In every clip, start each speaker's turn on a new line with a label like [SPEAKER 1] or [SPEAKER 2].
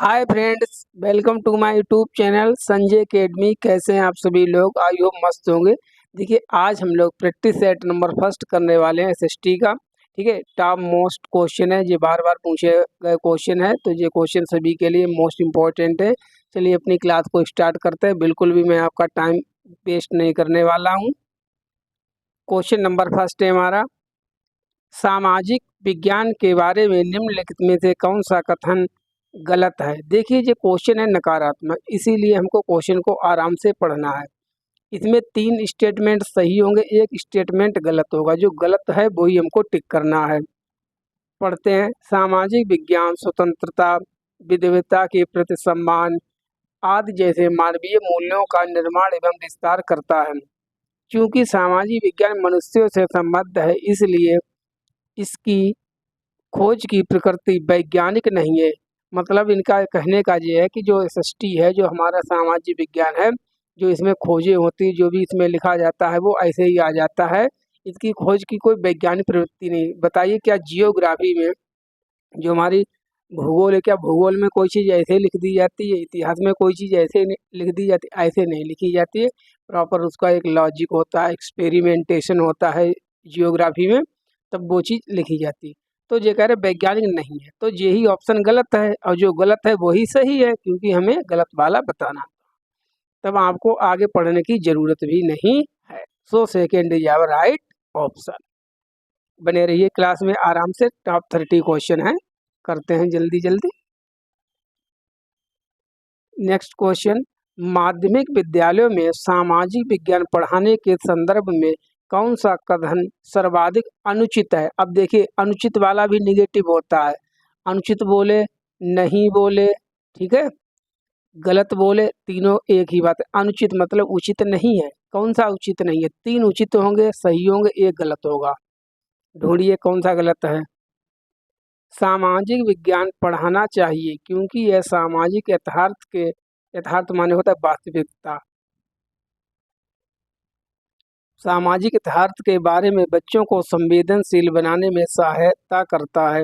[SPEAKER 1] Hi friends, welcome to my YouTube channel Sanjay academy. कैसे हैं आप सभी लोग? आई होप मस्त होंगे। देखिए, आज हम लोग प्रैक्टिस सेट नंबर फर्स्ट करने वाले हैं एसएसटी का। ठीक है, टॉप मोस्ट क्वेश्चन है, ये बार बार पूछे गए क्वेश्चन है, तो ये क्वेश्चन सभी के लिए मोस्ट इम्पोर्टेंट है। चलिए अपनी क्लास को स्टार्ट करते हैं। बिल्कुल भी मैं आपका टाइम वेस्ट नहीं करने वाला हूँ। क्वेश्चन नंबर फर्स्ट है हमारा, सामाजिक विज्ञान के बारे में निम्नलिखित में से कौन सा कथन गलत है? देखिए, ये क्वेश्चन है नकारात्मक, इसीलिए हमको क्वेश्चन को आराम से पढ़ना है। इसमें 3 स्टेटमेंट सही होंगे, एक स्टेटमेंट गलत होगा। जो गलत है वही हमको टिक करना है। पढ़ते हैं। सामाजिक विज्ञान स्वतंत्रता, विविधता के प्रति सम्मान आदि जैसे मानवीय मूल्यों का निर्माण एवं विस्तार करता है। क्योंकि सामाजिक विज्ञान मनुष्यों से संबद्ध है, इसलिए इसकी खोज की प्रकृति वैज्ञानिक नहीं है। मतलब इनका कहने का ये है कि जो एसएसटी है, जो हमारा सामाजिक विज्ञान है, जो इसमें खोजें होती, जो भी इसमें लिखा जाता है वो ऐसे ही आ जाता है। इसकी खोज की कोई वैज्ञानिक प्रवृत्ति नहीं। बताइए, क्या जियोग्राफी में जो हमारी भूगोल है, क्या भूगोल में कोई चीज़ ऐसे लिख दी जाती है? इतिहास में कोई चीज़ ऐसे लिख दी जाती? ऐसे नहीं लिखी जाती है। प्रॉपर उसका एक लॉजिक होता है, एक्सपेरिमेंटेशन होता है जियोग्राफी में, तब वो चीज़ लिखी जाती है। तो ये कह रहे वैज्ञानिक नहीं है, तो यही ऑप्शन गलत है, और जो गलत है वही सही है, क्योंकि हमें गलत वाला बताना। तब आपको आगे पढ़ने की जरूरत भी नहीं है। So second is our right option. बने रहिए क्लास में आराम से। टॉप 30 क्वेश्चन है, करते हैं जल्दी जल्दी। नेक्स्ट क्वेश्चन, माध्यमिक विद्यालयों में सामाजिक विज्ञान पढ़ाने के संदर्भ में कौन सा कथन सर्वाधिक अनुचित है? अब देखिए, अनुचित वाला भी निगेटिव होता है। अनुचित बोले, नहीं बोले, ठीक है, गलत बोले, तीनों एक ही बात है। अनुचित मतलब उचित नहीं है। कौन सा उचित नहीं है? 3 उचित होंगे, सही होंगे, एक गलत होगा। ढूंढिए कौन सा गलत है। सामाजिक विज्ञान पढ़ाना चाहिए क्योंकि यह सामाजिक यथार्थ माने होता है वास्तविकता। सामाजिक यथार्थ के बारे में बच्चों को संवेदनशील बनाने में सहायता करता है।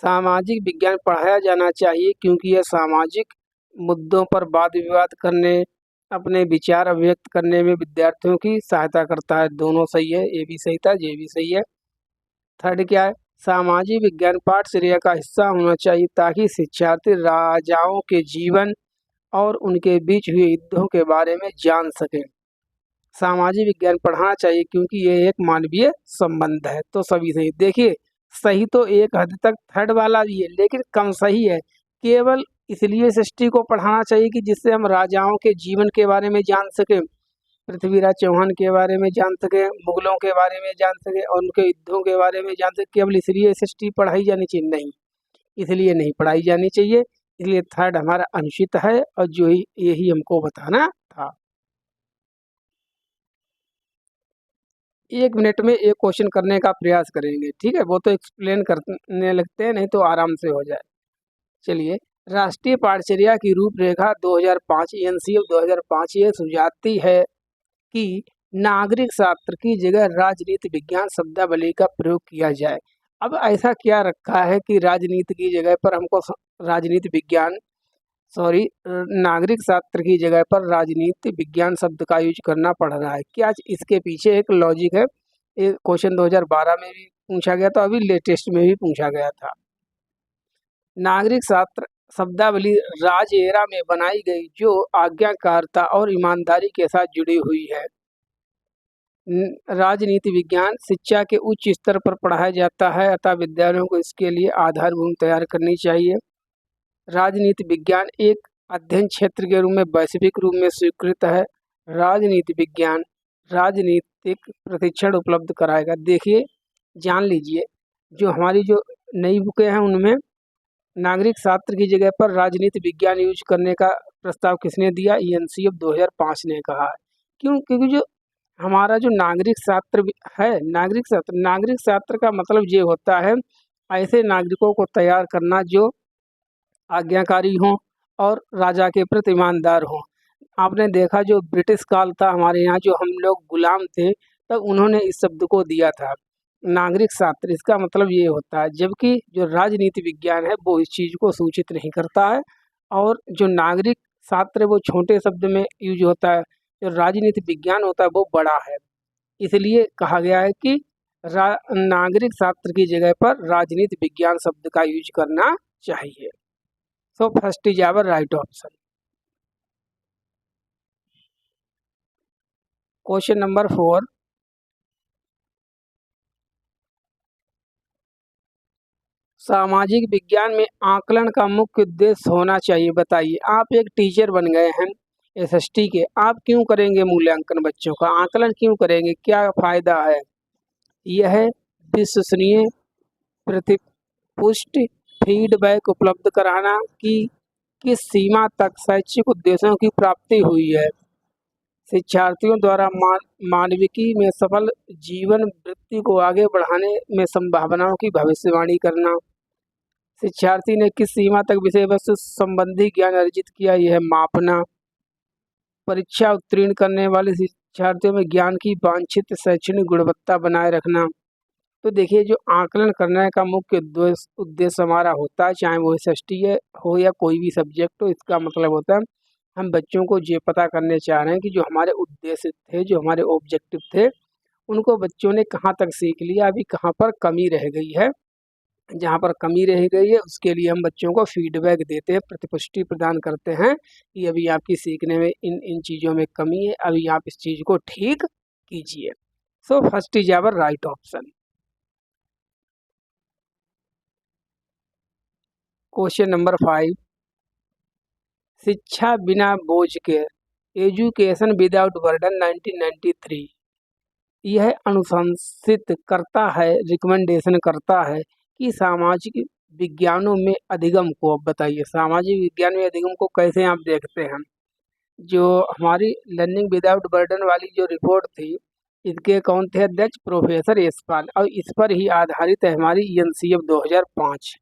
[SPEAKER 1] सामाजिक विज्ञान पढ़ाया जाना चाहिए क्योंकि यह सामाजिक मुद्दों पर वाद विवाद करने, अपने विचार अभिव्यक्त करने में विद्यार्थियों की सहायता करता है। दोनों सही है, ये भी सही था, ये भी सही है। थर्ड क्या है? सामाजिक विज्ञान पाठ्यचर्या का हिस्सा होना चाहिए ताकि शिक्षार्थी राजाओं के जीवन और उनके बीच हुए युद्धों के बारे में जान सकें। सामाजिक विज्ञान पढ़ाना चाहिए क्योंकि ये एक मानवीय संबंध है। तो सभी सही। देखिए, सही तो एक हद तक थर्ड वाला भी है, लेकिन कम सही है। केवल इसलिए एसएसटी को पढ़ाना चाहिए कि जिससे हम राजाओं के जीवन के बारे में जान सकें, पृथ्वीराज चौहान के बारे में जान सके, मुगलों के बारे में जान सके, और उनके युद्धों के बारे में जान सके। केवल इसलिए एसएसटी पढ़ाई जानी चाहिए? नहीं, इसलिए नहीं पढ़ाई जानी चाहिए। इसलिए थर्ड हमारा अनुचित है, और जो ही यही हमको बताना था। 1 मिनट में एक क्वेश्चन करने का प्रयास करेंगे, ठीक है? वो तो एक्सप्लेन करने लगते हैं, नहीं तो आराम से हो जाए। चलिए, राष्ट्रीय पाठ्यचर्या की रूपरेखा 2005 एनसीएफ 2005 ये सुझाती है कि नागरिक शास्त्र की जगह राजनीति विज्ञान शब्दावली का प्रयोग किया जाए। अब ऐसा क्या रखा है कि राजनीति की जगह पर हमको राजनीति विज्ञान नागरिक शास्त्र की जगह पर राजनीति विज्ञान शब्द का यूज करना पड़ रहा है? क्या इसके पीछे एक लॉजिक है? ये क्वेश्चन 2012 में भी पूछा गया था, अभी लेटेस्ट में भी पूछा गया था। नागरिक शास्त्र शब्दावली राज एरा में बनाई गई, जो आज्ञाकारिता और ईमानदारी के साथ जुड़ी हुई है। राजनीति विज्ञान शिक्षा के उच्च स्तर पर पढ़ाया जाता है, अतः विद्यालयों को इसके लिए आधारभूमि तैयार करनी चाहिए। राजनीति विज्ञान एक अध्ययन क्षेत्र के रूप में वैश्विक रूप में स्वीकृत है। राजनीति विज्ञान राजनीतिक प्रशिक्षण उपलब्ध कराएगा। देखिए, जान लीजिए, जो हमारी जो नई बुकें हैं उनमें नागरिक शास्त्र की जगह पर राजनीति विज्ञान यूज करने का प्रस्ताव किसने दिया? एनसीएफ 2005 ने कहा है। क्यों? क्योंकि जो हमारा जो नागरिक शास्त्र है, नागरिक शास्त्र का मतलब ये होता है ऐसे नागरिकों को तैयार करना जो आज्ञाकारी हों और राजा के प्रति ईमानदार हों। आपने देखा, जो ब्रिटिश काल था हमारे यहाँ, जो हम लोग गुलाम थे, तब उन्होंने इस शब्द को दिया था। नागरिक शास्त्र, इसका मतलब ये होता है, जबकि जो राजनीति विज्ञान है वो इस चीज़ को सूचित नहीं करता है, और जो नागरिक शास्त्र है वो छोटे शब्द में यूज होता है, जो राजनीति विज्ञान होता है वो बड़ा है। इसलिए कहा गया है कि नागरिक शास्त्र की जगह पर राजनीति विज्ञान शब्द का यूज करना चाहिए। So first is our right option. Question number 4, सामाजिक विज्ञान में आकलन का मुख्य उद्देश्य होना चाहिए, बताइए। आप एक टीचर बन गए हैं एसएसटी के, आप क्यों करेंगे मूल्यांकन बच्चों का, आकलन क्यों करेंगे, क्या फायदा है? यह विश्वसनीय प्रतिपुष्टि फीडबैक उपलब्ध कराना कि किस सीमा तक शैक्षिक उद्देश्यों की प्राप्ति हुई है, शिक्षार्थियों द्वारा मानविकी में सफल जीवन वृत्ति को आगे बढ़ाने में संभावनाओं की भविष्यवाणी करना, शिक्षार्थी ने किस सीमा तक विषय वस्तु संबंधी ज्ञान अर्जित किया यह मापना, परीक्षा उत्तीर्ण करने वाले शिक्षार्थियों में ज्ञान की वांछित शैक्षणिक गुणवत्ता बनाए रखना। तो देखिए, जो आकलन करने का मुख्य उद्देश्य हमारा होता है, चाहे वो एसएसटी हो या कोई भी सब्जेक्ट हो, इसका मतलब होता है हम बच्चों को ये पता करने चाह रहे हैं कि जो हमारे उद्देश्य थे, जो हमारे ऑब्जेक्टिव थे, उनको बच्चों ने कहाँ तक सीख लिया, अभी कहाँ पर कमी रह गई है। जहाँ पर कमी रह गई है उसके लिए हम बच्चों को फीडबैक देते हैं, प्रतिपुष्टि प्रदान करते हैं कि अभी आपकी सीखने में इन इन चीज़ों में कमी है, अभी आप इस चीज़ को ठीक कीजिए। So first is our right option. Question number 5, शिक्षा बिना बोझ के, एजुकेशन विदाउट बर्डन 1993, यह अनुशंसित करता है, रिकमेंडेशन करता है कि सामाजिक विज्ञानों में अधिगम को, अब बताइए सामाजिक विज्ञान में अधिगम को कैसे आप देखते हैं। जो हमारी लर्निंग विदाउट बर्डन वाली जो रिपोर्ट थी, इसके कौन थे अध्यक्ष? प्रोफेसर यशपाल, और इस पर ही आधारित है हमारी एनसीएफ 2005।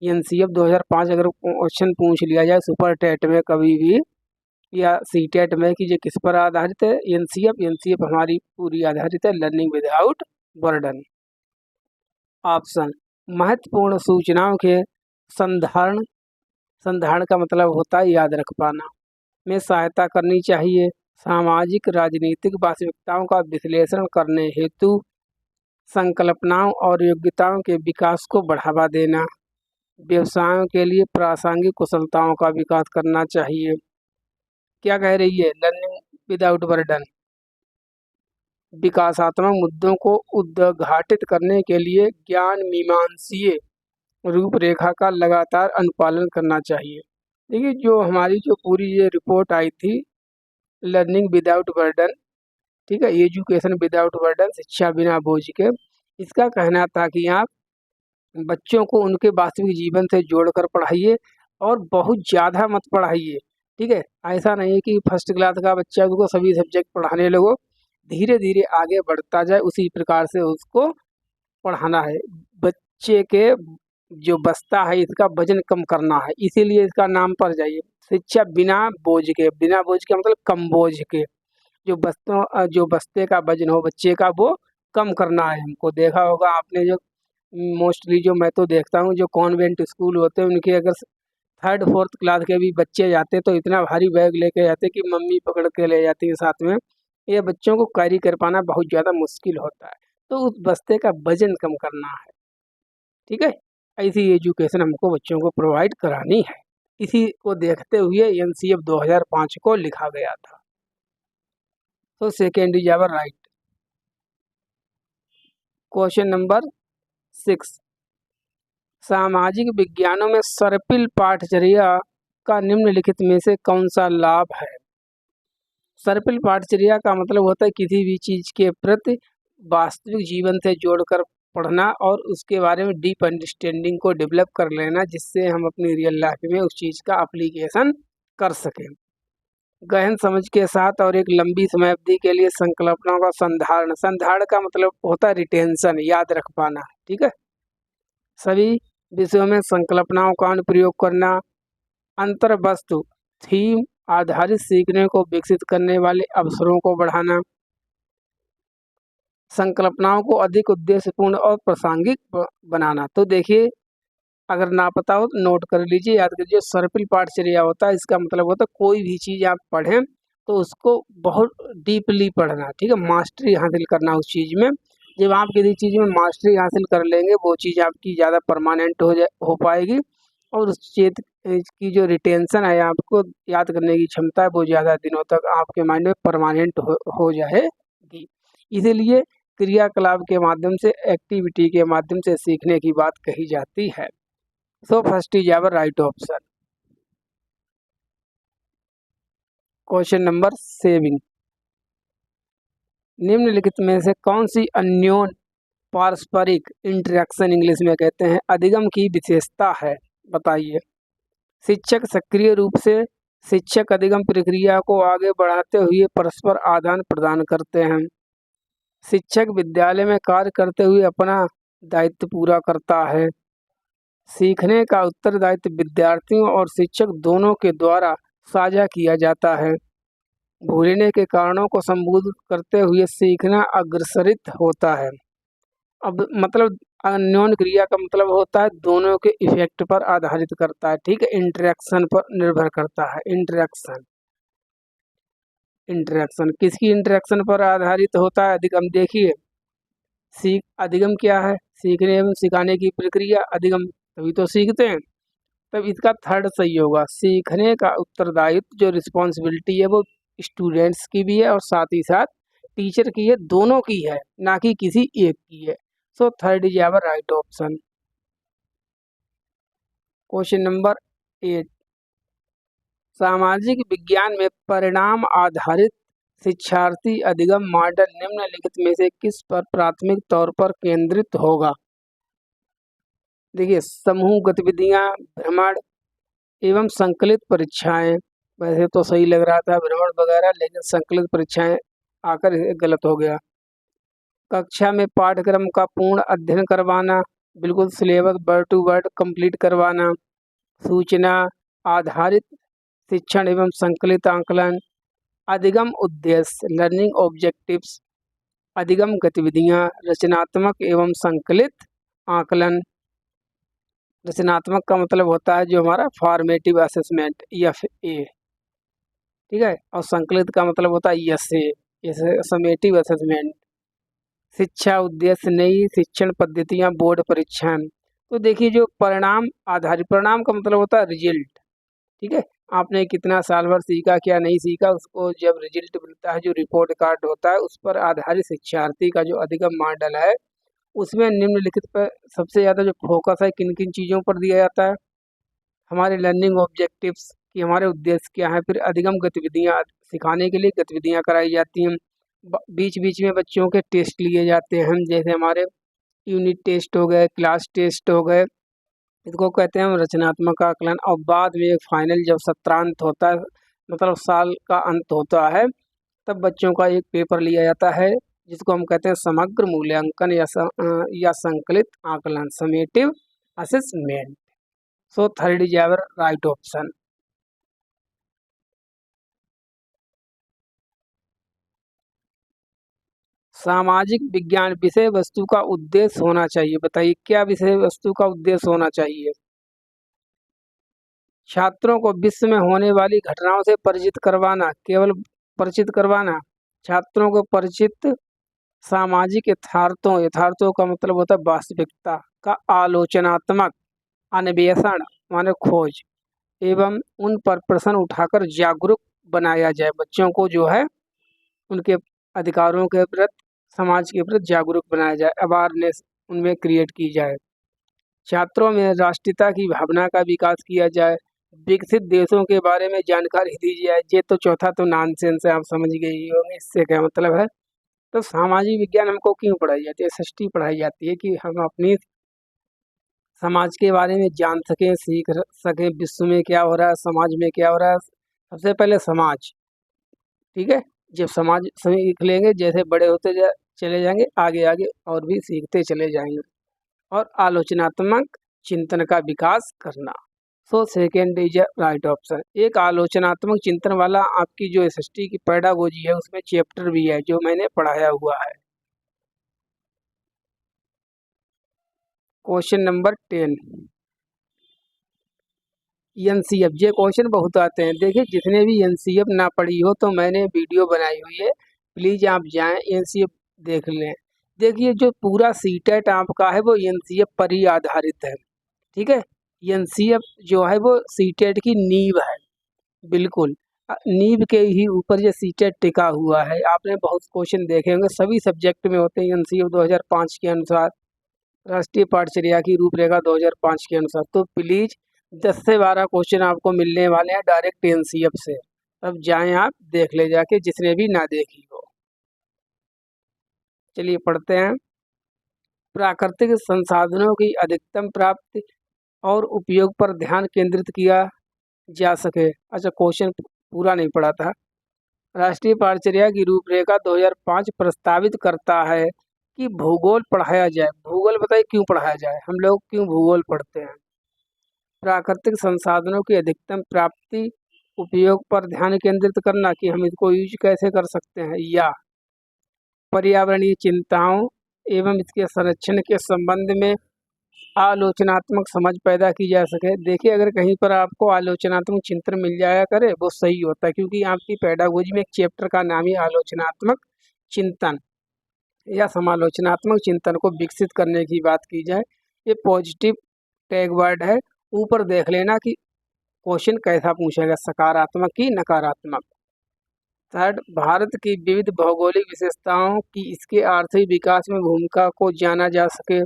[SPEAKER 1] एनसीएफ 2005 अगर क्वेश्चन पूछ लिया जाए सुपर टेट में कभी भी या सी टेट में कि ये किस पर आधारित है, एनसीएफ हमारी पूरी आधारित है लर्निंग विदाउट बर्डन। ऑप्शन, महत्वपूर्ण सूचनाओं के संधारण, संधारण का मतलब होता है याद रख पाना, में सहायता करनी चाहिए, सामाजिक राजनीतिक वास्तविकताओं का विश्लेषण करने हेतु संकल्पनाओं और योग्यताओं के विकास को बढ़ावा देना, व्यवसायों के लिए प्रासंगिक कुशलताओं का विकास करना चाहिए। क्या कह रही है लर्निंग विदाउट बर्डन? विकासात्मक मुद्दों को उद्घाटित करने के लिए ज्ञान मीमांसीय रूपरेखा का लगातार अनुपालन करना चाहिए। देखिए, जो हमारी जो पूरी ये रिपोर्ट आई थी लर्निंग विदाउट बर्डन, ठीक है, एजुकेशन विदाउट बर्डन, शिक्षा बिना बोझ के, इसका कहना था कि आप बच्चों को उनके वास्तविक जीवन से जोड़कर पढ़ाइए और बहुत ज़्यादा मत पढ़ाइए। ठीक है, ऐसा नहीं है कि फर्स्ट क्लास का बच्चा उसको सभी सब्जेक्ट पढ़ाने लगो, धीरे धीरे आगे बढ़ता जाए उसी प्रकार से उसको पढ़ाना है। बच्चे के जो बस्ता है इसका वजन कम करना है, इसीलिए इसका नाम पर जाइए शिक्षा बिना बोझ के। बिना बोझ के मतलब कम बोझ के, जो बस्ते का वजन हो बच्चे का वो कम करना है। हमको देखा होगा आपने, जो मोस्टली जो मैं तो देखता हूँ जो कॉन्वेंट स्कूल होते हैं उनके अगर थर्ड फोर्थ क्लास के भी बच्चे जाते तो इतना भारी बैग लेके जाते कि मम्मी पकड़ के ले जाती है साथ में। ये बच्चों को कैरी कर पाना बहुत ज़्यादा मुश्किल होता है, तो उस बस्ते का वजन कम करना है। ठीक है, ऐसी एजुकेशन हमको बच्चों को प्रोवाइड करानी है, इसी को देखते हुए एनसीएफ 2005 को लिखा गया था। तो second is our right. Question number 6, सामाजिक विज्ञानों में सर्पिल पाठचर्या का निम्नलिखित में से कौन सा लाभ है? सर्पिल पाठचर्या का मतलब होता है किसी भी चीज़ के प्रति वास्तविक जीवन से जोड़कर पढ़ना और उसके बारे में डीप अंडरस्टैंडिंग को डेवलप कर लेना, जिससे हम अपनी रियल लाइफ में उस चीज़ का एप्लीकेशन कर सकें। गहन समझ के साथ और एक लंबी समय अवधि के लिए संकल्पनाओं का संधारण, संधारण का मतलब होता है रिटेंशन, याद रख पाना। ठीक है, सभी विषयों में संकल्पनाओं का अनुप्रयोग करना, अंतर्वस्तु थीम आधारित सीखने को विकसित करने वाले अवसरों को बढ़ाना, संकल्पनाओं को अधिक उद्देश्यपूर्ण और प्रासंगिक बनाना। तो देखिए, अगर ना पता हो तो नोट कर लीजिए, याद कीजिए। सर्पिल पाठचर्या होता है, इसका मतलब होता है कोई भी चीज़ आप पढ़ें तो उसको बहुत डीपली पढ़ना, ठीक है, मास्टरी हासिल करना उस चीज़ में। जब आप किसी चीज़ में मास्टरी हासिल कर लेंगे, वो चीज़ आपकी ज़्यादा परमानेंट हो पाएगी, और उस चीज़ की जो रिटेंशन है, आपको याद करने की क्षमता है, वो ज़्यादा दिनों तक आपके माइंड में परमानेंट हो जाएगी। इसीलिए क्रियाकलाप के माध्यम से, एक्टिविटी के माध्यम से सीखने की बात कही जाती है। So first is our right option. Question number 7, निम्नलिखित में से कौन सी अन्योन पारस्परिक इंटरेक्शन इंग्लिश में कहते हैं अधिगम की विशेषता है, बताइए। शिक्षक सक्रिय रूप से शिक्षक अधिगम प्रक्रिया को आगे बढ़ाते हुए परस्पर आदान प्रदान करते हैं। शिक्षक विद्यालय में कार्य करते हुए अपना दायित्व पूरा करता है। सीखने का उत्तरदायित्व विद्यार्थियों और शिक्षक दोनों के द्वारा साझा किया जाता है। भूलने के कारणों को संबोधित करते हुए सीखना अग्रसरित होता है। अब मतलब अन्योन्य क्रिया का मतलब होता है दोनों के इफेक्ट पर आधारित करता है, ठीक है, इंटरेक्शन पर निर्भर करता है। इंटरेक्शन किसकी इंटरेक्शन पर आधारित होता है? अधिगम। देखिए, अधिगम क्या है? सीखने एवं सिखाने की प्रक्रिया। अधिगम तभी तो सीखते हैं। तब इसका थर्ड सही होगा। सीखने का उत्तरदायित्व, जो रिस्पॉन्सिबिलिटी है, वो स्टूडेंट्स की भी है और साथ ही साथ टीचर की है, दोनों की है, ना कि किसी एक की है। So third is our right option. Question number 8, सामाजिक विज्ञान में परिणाम आधारित शिक्षार्थी अधिगम मॉडल निम्नलिखित में से किस पर प्राथमिक तौर पर केंद्रित होगा? देखिए, समूह गतिविधियां, भ्रमण एवं संकलित परीक्षाएं। वैसे तो सही लग रहा था भ्रमण वगैरह, लेकिन संकलित परीक्षाएं आकर गलत हो गया। कक्षा में पाठ्यक्रम का पूर्ण अध्ययन करवाना, बिल्कुल syllabus word to word complete करवाना। सूचना आधारित शिक्षण एवं संकलित आकलन। अधिगम उद्देश्य, लर्निंग ऑब्जेक्टिव्स। अधिगम गतिविधियां, रचनात्मक एवं संकलित आकलन। रचनात्मक का मतलब होता है जो हमारा फॉर्मेटिव असेसमेंट, FA, ठीक है, और संकलित का मतलब होता है SA, समेटिव असेसमेंट। शिक्षा उद्देश्य, नई शिक्षण पद्धतियां, बोर्ड परीक्षण। तो देखिए, जो परिणाम आधारित, परिणाम का मतलब होता है रिजल्ट, ठीक है, आपने कितना साल भर सीखा, क्या नहीं सीखा, उसको जब रिजल्ट मिलता है, जो रिपोर्ट कार्ड होता है, उस पर आधारित शिक्षार्थी का जो अधिगम मॉडल है, उसमें निम्नलिखित पर सबसे ज़्यादा जो फोकस है किन किन चीज़ों पर दिया जाता है? हमारे लर्निंग ऑब्जेक्टिव्स कि हमारे उद्देश्य क्या है। फिर अधिगम गतिविधियाँ, सिखाने के लिए गतिविधियाँ कराई जाती हैं। बीच बीच में बच्चों के टेस्ट लिए जाते हैं, जैसे हमारे यूनिट टेस्ट हो गए, क्लास टेस्ट हो गए, इसको कहते हैं हम रचनात्मक आकलन। और बाद में एक फाइनल जब सत्रांत होता है, मतलब साल का अंत होता है, तब बच्चों का एक पेपर लिया जाता है, जिसको हम कहते हैं समग्र मूल्यांकन या संकलित आकलन, summative assessment. So third is our right option. सामाजिक विज्ञान विषय वस्तु का उद्देश्य होना चाहिए, बताइए क्या विषय वस्तु का उद्देश्य होना चाहिए? छात्रों को विश्व में होने वाली घटनाओं से परिचित करवाना, केवल परिचित करवाना। छात्रों को परिचित सामाजिक यथार्थों, यथार्थों का मतलब होता है वास्तविकता का आलोचनात्मक अन्वेषण माने खोज, एवं उन पर प्रश्न उठाकर जागरूक बनाया जाए। बच्चों को जो है उनके अधिकारों के प्रति, समाज के प्रति जागरूक बनाया जाए, अवेयरनेस उनमें क्रिएट की जाए। छात्रों में राष्ट्रीयता की भावना का विकास किया जाए। विकसित देशों के बारे में जानकारी दी जाए। ये तो चौथा तो नॉनसेंस है, आप समझ गए ही होंगे इससे क्या मतलब है। तो सामाजिक विज्ञान हमको क्यों पढ़ाई जाती है? SST पढ़ाई जाती है कि हम अपनी समाज के बारे में जान सकें, सीख सकें, विश्व में क्या हो रहा है, समाज में क्या हो रहा है। सबसे पहले समाज, ठीक है, जब समाज सीख लेंगे, जैसे बड़े होते चले जाएंगे, आगे आगे और भी सीखते चले जाएंगे। और आलोचनात्मक चिंतन का विकास करना। सो सेकेंड इज राइट ऑप्शन। एक आलोचनात्मक चिंतन वाला आपकी जो SST की पेडागोजी है, उसमें चैप्टर भी है जो मैंने पढ़ाया हुआ है। Question number 10 NCF. ये क्वेश्चन बहुत आते हैं। देखिए जितने भी एनसीएफ ना पढ़ी हो तो मैंने वीडियो बनाई हुई है, प्लीज़ आप जाएं एनसीएफ देख लें। देखिए जो पूरा सीटेट आपका है वो एनसीएफ पर ही आधारित है, ठीक है। एनसीएफ जो है वो सीटेट की नींव है, बिल्कुल। नींव के ही ऊपर ये सीटेट टिका हुआ है। आपने बहुत क्वेश्चन देखे होंगे, सभी सब्जेक्ट में होते हैं एनसीएफ 2005 के अनुसार, राष्ट्रीय पाठचर्या की रूपरेखा 2005 के अनुसार। तो प्लीज़ 10 से 12 क्वेश्चन आपको मिलने वाले हैं डायरेक्ट एनसीएफ से। अब जाएं आप देख ले जाके, जिसने भी ना देखी हो। चलिए पढ़ते हैं। प्राकृतिक संसाधनों की अधिकतम प्राप्ति और उपयोग पर ध्यान केंद्रित किया जा सके। अच्छा, क्वेश्चन पूरा नहीं पढ़ा था। राष्ट्रीय पाठचर्या की रूपरेखा 2005 प्रस्तावित करता है कि भूगोल पढ़ाया जाए। भूगोल बताइए क्यों पढ़ाया जाए, हम लोग क्यों भूगोल पढ़ते हैं। प्राकृतिक संसाधनों की अधिकतम प्राप्ति उपयोग पर ध्यान केंद्रित करना, कि हम इसको यूज कैसे कर सकते हैं, या पर्यावरणीय चिंताओं एवं इसके संरक्षण के संबंध में आलोचनात्मक समझ पैदा की जा सके। देखिए अगर कहीं पर आपको आलोचनात्मक चिंतन मिल जाया करे वो सही होता है, क्योंकि आपकी पेडागोजी में एक चैप्टर का नाम ही आलोचनात्मक चिंतन या समालोचनात्मक चिंतन को विकसित करने की बात की जाए। ये पॉजिटिव टैग वर्ड है। ऊपर देख लेना कि क्वेश्चन कैसा पूछेगा, सकारात्मक की नकारात्मक। थर्ड, भारत की विविध भौगोलिक विशेषताओं की इसके आर्थिक विकास में भूमिका को जाना जा सके।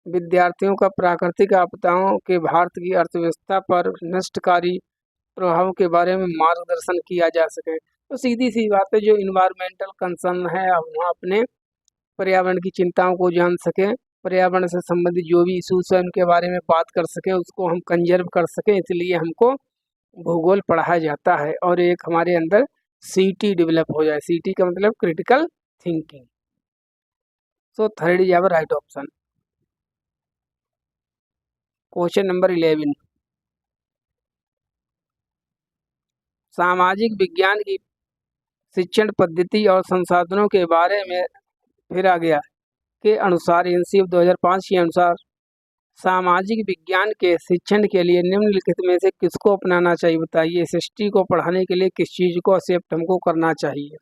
[SPEAKER 1] विद्यार्थियों का प्राकृतिक आपदाओं के भारत की अर्थव्यवस्था पर नष्टकारी प्रभावों के बारे में मार्गदर्शन किया जा सके। तो सीधी सी बात है, जो इन्वायरमेंटल कंसर्न है वहाँ अपने पर्यावरण की चिंताओं को जान सकें, पर्यावरण से संबंधित जो भी इशूज है उनके बारे में बात कर सकें, उसको हम कंजर्व कर सकें, इसलिए हमको भूगोल पढ़ाया जाता है। और एक हमारे अंदर सीटी डेवलप हो जाए। सीटी का मतलब critical thinking. So third is our right option. Question number 11, सामाजिक विज्ञान की शिक्षण पद्धति और संसाधनों के बारे में फिर आ गया के अनुसार एनसीएफ 2005 के अनुसार सामाजिक विज्ञान के शिक्षण के लिए निम्नलिखित में से किसको अपनाना चाहिए। बताइए, एसएसटी को पढ़ाने के लिए किस चीज़ को एक्सेप्ट हमको करना चाहिए।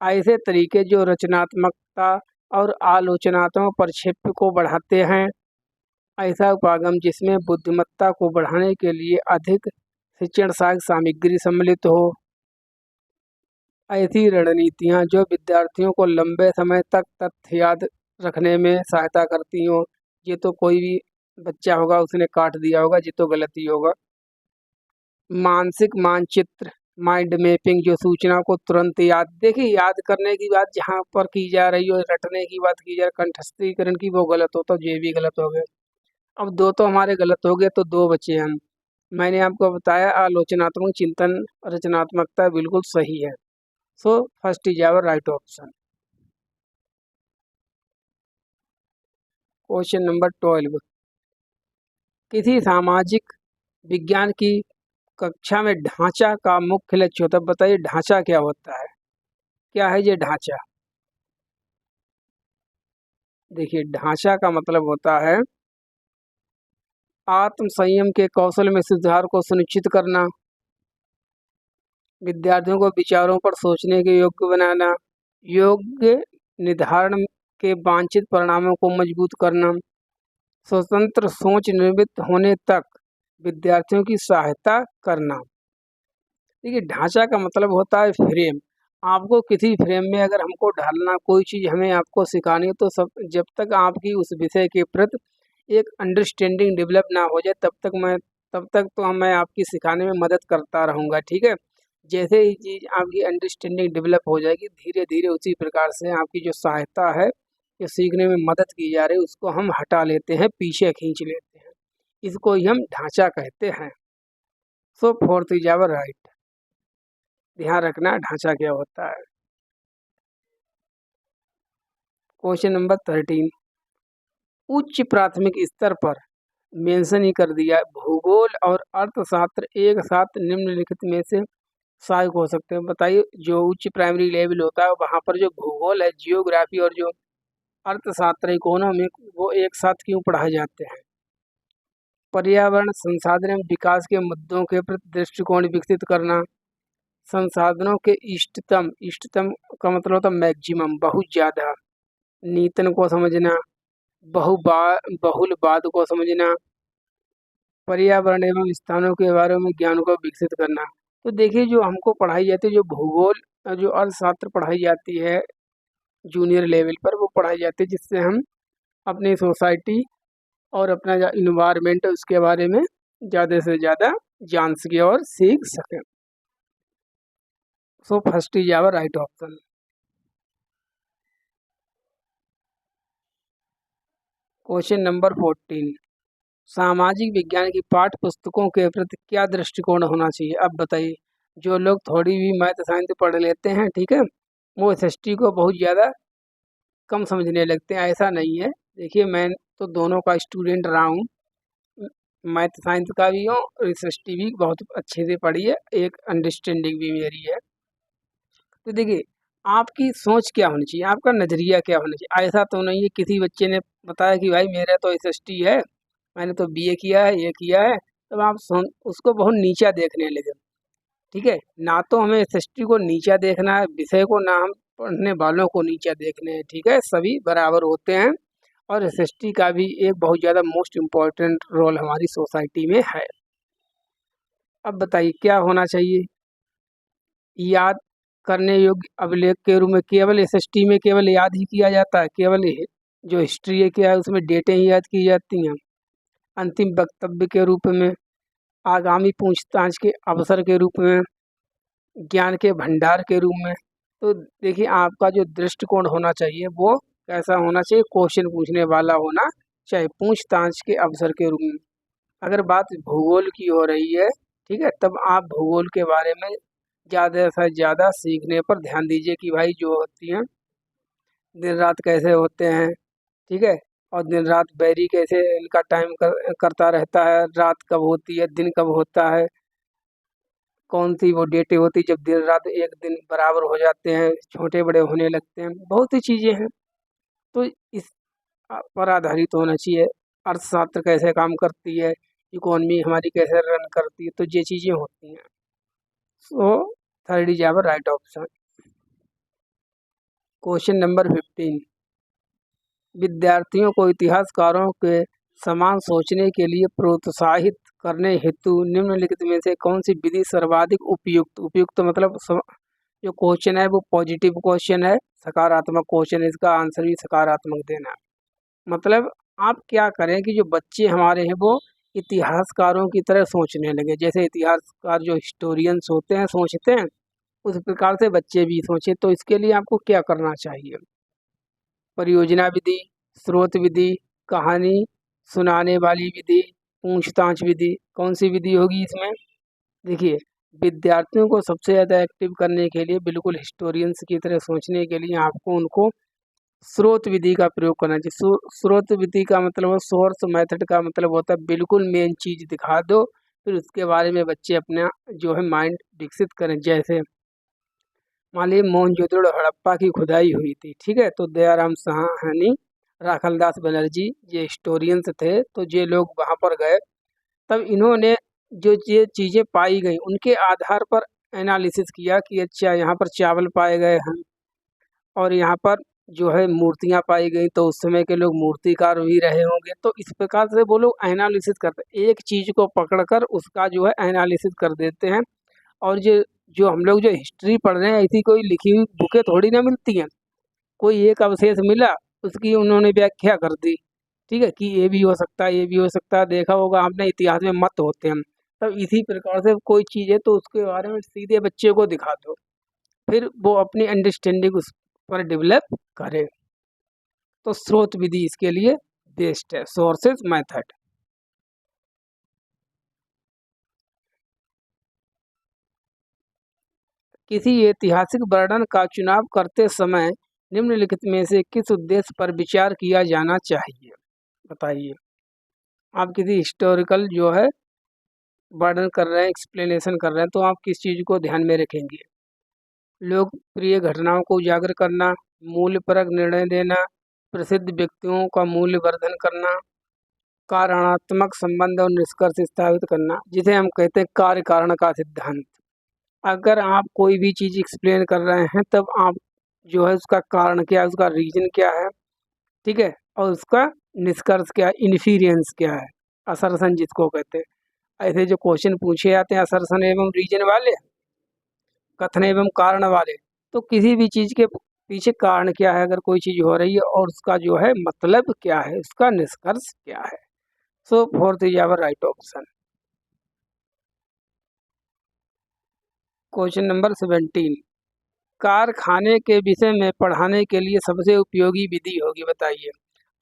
[SPEAKER 1] ऐसे तरीके जो रचनात्मकता और आलोचनात्मक प्रक्षेप को बढ़ाते हैं। ऐसा उपागम जिसमें बुद्धिमत्ता को बढ़ाने के लिए अधिक शिक्षण सहायक सामग्री सम्मिलित हो। ऐसी रणनीतियाँ जो विद्यार्थियों को लंबे समय तक तथ्य याद रखने में सहायता करती हों। ये तो कोई भी बच्चा होगा उसने काट दिया होगा, ये तो गलत ही होगा। मानसिक मानचित्र, माइंड मैपिंग, जो सूचना को तुरंत याद, देखिए याद करने की बात जहाँ पर की जा रही हो, रटने की बात की जा रही, कंठस्थीकरण की, वो गलत होता, ये भी गलत हो गए। अब दो तो हमारे गलत हो गए, तो दो बचे हम। मैंने आपको बताया आलोचनात्मक चिंतन, रचनात्मकता बिल्कुल सही है। So first is our right option. Question number 12, किसी सामाजिक विज्ञान की कक्षा में ढांचा का मुख्य लक्ष्य होता है। बताइए ढांचा क्या होता है, क्या है ये ढांचा। देखिए ढांचा का मतलब होता है आत्म संयम के कौशल में सुधार को सुनिश्चित करना, विद्यार्थियों को विचारों पर सोचने के योग्य बनाना, योग्य निर्धारण के वांछित परिणामों को मजबूत करना, स्वतंत्र सोच निर्मित होने तक विद्यार्थियों की सहायता करना। देखिए ढांचा का मतलब होता है फ्रेम। आपको किसी फ्रेम में अगर हमको ढालना, कोई चीज़ हमें आपको सिखानी है, तो सब जब तक आपकी उस विषय के प्रति एक अंडरस्टैंडिंग डेवलप ना हो जाए तब तक तो मैं आपकी सिखाने में मदद करता रहूँगा, ठीक है। जैसे ही चीज़ आपकी अंडरस्टैंडिंग डेवलप हो जाएगी, धीरे धीरे उसी प्रकार से आपकी जो सहायता है, जो सीखने में मदद की जा रही है, उसको हम हटा लेते हैं, पीछे खींच लेते हैं। इसको ही हम ढांचा कहते हैं। सो फोर्थ इज आवर राइट। ध्यान रखना ढांचा क्या होता है। क्वेश्चन नंबर 13, उच्च प्राथमिक स्तर पर मेंशन ही कर दिया, भूगोल और अर्थशास्त्र एक साथ निम्नलिखित में से सहायक हो सकते हैं। बताइए जो उच्च प्राइमरी लेवल होता है वहाँ पर जो भूगोल है, जियोग्राफी और जो अर्थशास्त्र इकोनॉमिक वो एक साथ क्यों पढ़ाए जाते हैं? पर्यावरण संसाधन एवं विकास के मुद्दों के प्रति दृष्टिकोण विकसित करना, संसाधनों के इष्टतम, इष्टतम का मतलब होता है मैक्सिमम, बहुत ज़्यादा, नीतन को समझना, बहुलवाद को समझना, पर्यावरण एवं स्थानों के बारे में ज्ञान को विकसित करना। तो देखिए जो हमको पढ़ाई जाती है, जो भूगोल जो अर्थशास्त्र पढ़ाई जाती है जूनियर लेवल पर, वो पढ़ाई जाती है जिससे हम अपनी सोसाइटी और अपना जो इन्वायरमेंट है उसके बारे में ज़्यादा से ज़्यादा जान सके और सीख सकें। So first is our right option. Question number 14, सामाजिक विज्ञान की पाठ्य पुस्तकों के प्रति क्या दृष्टिकोण होना चाहिए? अब बताइए। जो लोग थोड़ी भी मैथ साइंस पढ़ लेते हैं, ठीक है, वो एसएसटी को बहुत ज़्यादा कम समझने लगते हैं। ऐसा नहीं है। देखिए मैं तो दोनों का स्टूडेंट रहा हूँ, मैथ साइंस का भी हूँ और एसएसटी भी बहुत अच्छे से पढ़ी है, एक अंडरस्टैंडिंग भी मेरी है। तो देखिए आपकी सोच क्या होनी चाहिए, आपका नज़रिया क्या होना चाहिए। ऐसा तो नहीं है किसी बच्चे ने बताया कि भाई मेरा तो एसएसटी है, मैंने तो बीए किया है, ये किया है, तब आप उसको बहुत नीचा देखने लगे। ठीक है, ना तो हमें एसएसटी को नीचा देखना है विषय को, ना हम पढ़ने वालों को नीचा देखने हैं। ठीक है, सभी बराबर होते हैं और एसएसटी का भी एक बहुत ज़्यादा मोस्ट इम्पॉर्टेंट रोल हमारी सोसाइटी में है। अब बताइए क्या होना चाहिए? याद करने योग्य अभिलेख के रूप में केवल एसएसटी में केवल याद ही किया जाता है, केवल जो हिस्ट्री है क्या है उसमें डेटें ही याद की जाती हैं। अंतिम वक्तव्य के रूप में, आगामी पूछताछ के अवसर के रूप में, ज्ञान के भंडार के रूप में। तो देखिए आपका जो दृष्टिकोण होना चाहिए वो कैसा होना चाहिए? क्वेश्चन पूछने वाला होना चाहिए, पूछताछ के अवसर के रूप में। अगर बात भूगोल की हो रही है, ठीक है, तब आप भूगोल के बारे में ज़्यादा से ज़्यादा सीखने पर ध्यान दीजिए कि भाई जो होती हैं दिन रात कैसे होते हैं, ठीक है, और दिन रात बैरी कैसे इनका टाइम करता रहता है, रात कब होती है, दिन कब होता है, कौन सी वो डेटें होती जब दिन रात एक दिन बराबर हो जाते हैं, छोटे बड़े होने लगते हैं, बहुत सी चीज़ें हैं। तो इस पर आधारित होना चाहिए। अर्थशास्त्र कैसे काम करती है, इकोनॉमी हमारी कैसे रन करती है, तो ये चीज़ें होती हैं। So third is our right option. Question number 15, विद्यार्थियों को इतिहासकारों के समान सोचने के लिए प्रोत्साहित करने हेतु निम्नलिखित में से कौन सी विधि सर्वाधिक उपयुक्त? उपयुक्त मतलब जो क्वेश्चन है वो पॉजिटिव क्वेश्चन है, सकारात्मक क्वेश्चन है, इसका आंसर भी सकारात्मक देना है। मतलब आप क्या करें कि जो बच्चे हमारे हैं वो इतिहासकारों की तरह सोचने लगे, जैसे इतिहासकार जो हिस्टोरियंस होते हैं सोचते हैं, उस प्रकार से बच्चे भी सोचें। तो इसके लिए आपको क्या करना चाहिए? परियोजना विधि, स्रोत विधि, कहानी सुनाने वाली विधि, पूछताछ विधि, कौन सी विधि होगी इसमें? देखिए विद्यार्थियों को सबसे ज़्यादा एक्टिव करने के लिए, बिल्कुल हिस्टोरियंस की तरह सोचने के लिए आपको उनको स्रोत विधि का प्रयोग करना चाहिए। स्रोत विधि का मतलब सोर्स मेथड का मतलब होता है बिल्कुल मेन चीज़ दिखा दो, फिर उसके बारे में बच्चे अपना जो है माइंड विकसित करें। जैसे मान लीजिए मोहनजोदड़ो हड़प्पा की खुदाई हुई थी, ठीक है, तो दयाराम साहनी, राखलदास बनर्जी ये हिस्टोरियंस थे, तो ये लोग वहाँ पर गए, तब इन्होंने जो ये चीज़ें पाई गई उनके आधार पर एनालिसिस किया कि अच्छा यहाँ पर चावल पाए गए हैं और यहाँ पर जो है मूर्तियाँ पाई गई, तो उस समय के लोग मूर्तिकार भी रहे होंगे। तो इस प्रकार से वो लोग एनालिसिस करते हैं, एक चीज़ को पकड़कर उसका जो है एनालिसिस कर देते हैं। और जो जो हम लोग जो हिस्ट्री पढ़ रहे हैं, ऐसी कोई लिखी हुई बुकें थोड़ी ना मिलती हैं। कोई एक अवशेष मिला, उसकी उन्होंने व्याख्या कर दी, ठीक है, कि ये भी हो सकता है, ये भी हो सकता है। देखा होगा आपने इतिहास में मत होते हैं, तब इसी प्रकार से कोई चीज़ है तो उसके बारे में सीधे बच्चे को दिखा दो, फिर वो अपनी अंडरस्टैंडिंग उस पर डेवलप करे। तो स्रोत विधि इसके लिए बेस्ट है, सोर्सेज मेथड। किसी ऐतिहासिक वर्णन का चुनाव करते समय निम्नलिखित में से किस उद्देश्य पर विचार किया जाना चाहिए? बताइए। आप किसी हिस्टोरिकल जो है वर्णन कर रहे हैं, एक्सप्लेनेशन कर रहे हैं, तो आप किस चीज़ को ध्यान में रखेंगे? लोकप्रिय घटनाओं को उजागर करना, मूल्यपरक निर्णय देना, प्रसिद्ध व्यक्तियों का मूल्यवर्धन करना, कारणात्मक संबंध और निष्कर्ष स्थापित करना, जिसे हम कहते हैं कार्य कारण का सिद्धांत। अगर आप कोई भी चीज़ एक्सप्लेन कर रहे हैं तब आप जो है उसका कारण क्या है, उसका रीजन क्या है, ठीक है, और उसका निष्कर्ष क्या है, इन्फीरियंस क्या है, असर्शन जिसको कहते हैं। ऐसे जो क्वेश्चन पूछे जाते हैं असर्शन एवं रीजन वाले, कथन एवं कारण वाले, तो किसी भी चीज़ के पीछे कारण क्या है, अगर कोई चीज़ हो रही है, और उसका जो है मतलब क्या है, उसका निष्कर्ष क्या है। So fourth is our right option. Question number 17, कारखाने के विषय में पढ़ाने के लिए सबसे उपयोगी विधि होगी, बताइए।